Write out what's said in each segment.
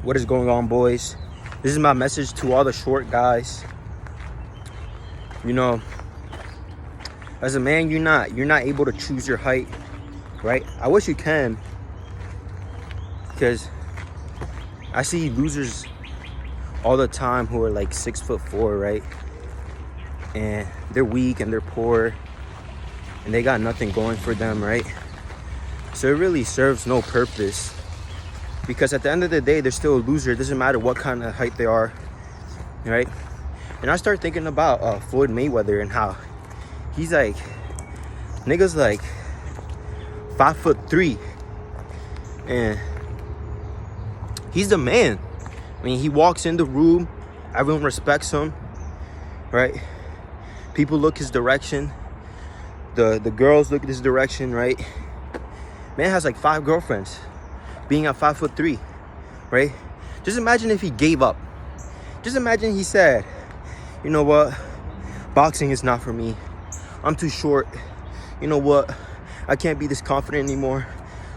What is going on, boys? This is my message to all the short guys. You know, as a man, you're not able to choose your height, right? I wish you can, because I see losers all the time who are like 6'4", right? And they're weak and they're poor and they got nothing going for them, right? So it really serves no purpose, because at the end of the day, they're still a loser. It doesn't matter what kind of height they are, right? And I start thinking about Floyd Mayweather and how he's like, niggas like 5'3", and he's the man. I mean, he walks in the room, everyone respects him, right? People look his direction. The girls look at his direction, right? Man has like 5 girlfriends, being at 5'3", right? Just imagine if he gave up. Just imagine he said, you know what? Boxing is not for me. I'm too short. You know what? I can't be this confident anymore.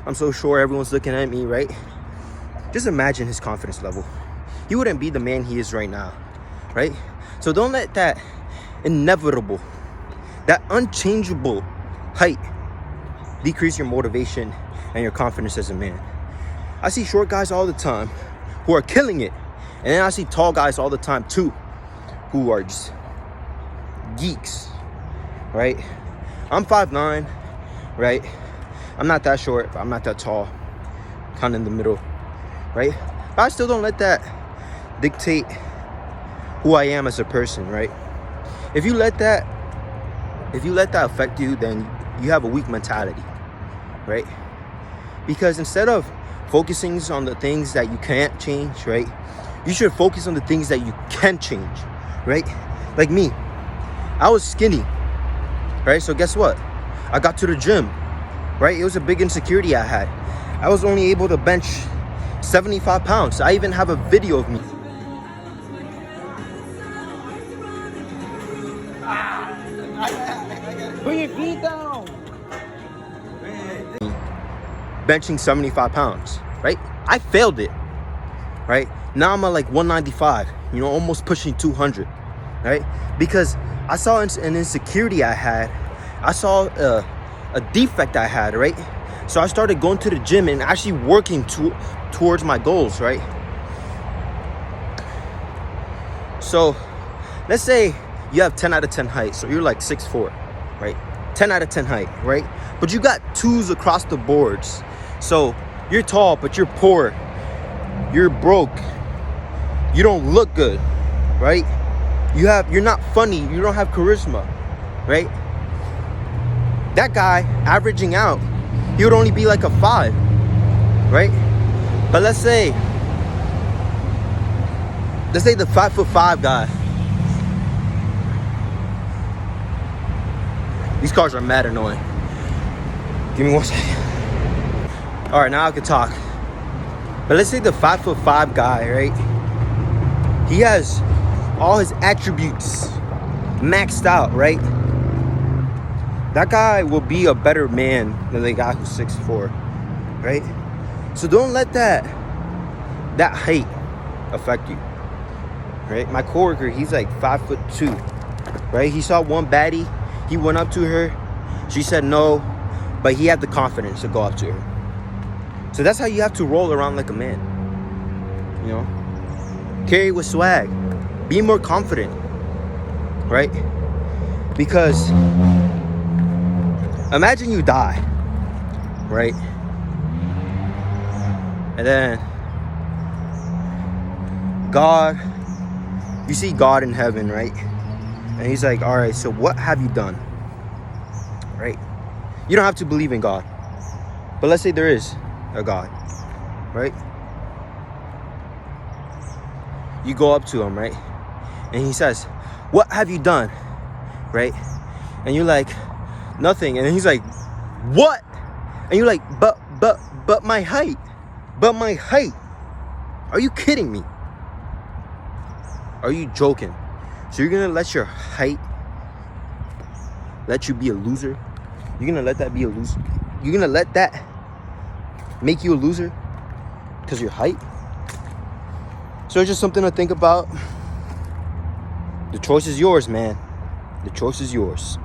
I'm so short, everyone's looking at me, right? Just imagine his confidence level. He wouldn't be the man he is right now, right? So don't let that inevitable, that unchangeable height decrease your motivation and your confidence as a man. I see short guys all the time who are killing it. And then I see tall guys all the time too, who are just geeks, right? I'm 5'9", right? I'm not that short, I'm not that tall, kind of in the middle, right? But I still don't let that dictate who I am as a person, right? If you let that affect you, then you have a weak mentality, right? Because instead of focusing on the things that you can't change, right, you should focus on the things that you can change, right? Like me, I was skinny, right? So guess what? I got to the gym, right? It was a big insecurity I had. I was only able to bench 75 pounds. I even have a video of me. Put your feet down. Benching 75 pounds, right? I failed it, right? Now I'm at like 195, you know, almost pushing 200, right? Because I saw an insecurity I had. I saw a defect I had, right? So I started going to the gym and actually working towards my goals, right? So let's say you have 10 out of 10 height. So you're like 6'4", right? 10 out of 10 height, right? But you got 2s across the boards. So you're tall, but you're poor. You're broke. You don't look good, right? You're not funny. You don't have charisma, right? That guy averaging out, he would only be like a 5, right? But let's say the 5'5" guy. These cars are mad annoying. Give me 1 second. All right, now I can talk. But let's say the 5'5" guy, right? He has all his attributes maxed out, right? That guy will be a better man than the guy who's 6'4", right? So don't let that height affect you, right? My coworker, he's like 5'2", right? He saw one baddie, he went up to her, she said no, but he had the confidence to go up to her. So that's how you have to roll around like a man, you know? Carry with swag, be more confident, right? Because imagine you die, right? And then God, you see God in heaven, right? And he's like, all right, so what have you done, right? You don't have to believe in God, but let's say there is a God, right? You go up to him, right? And he says, what have you done, right? And you're like, nothing. And then he's like, what? And you're like, but my height. But my height. Are you kidding me? Are you joking? So you're gonna let your height let you be a loser? You're gonna let that be a loser? You're gonna let that make you a loser because your height? So it's just something to think about. The choice is yours, man. The choice is yours.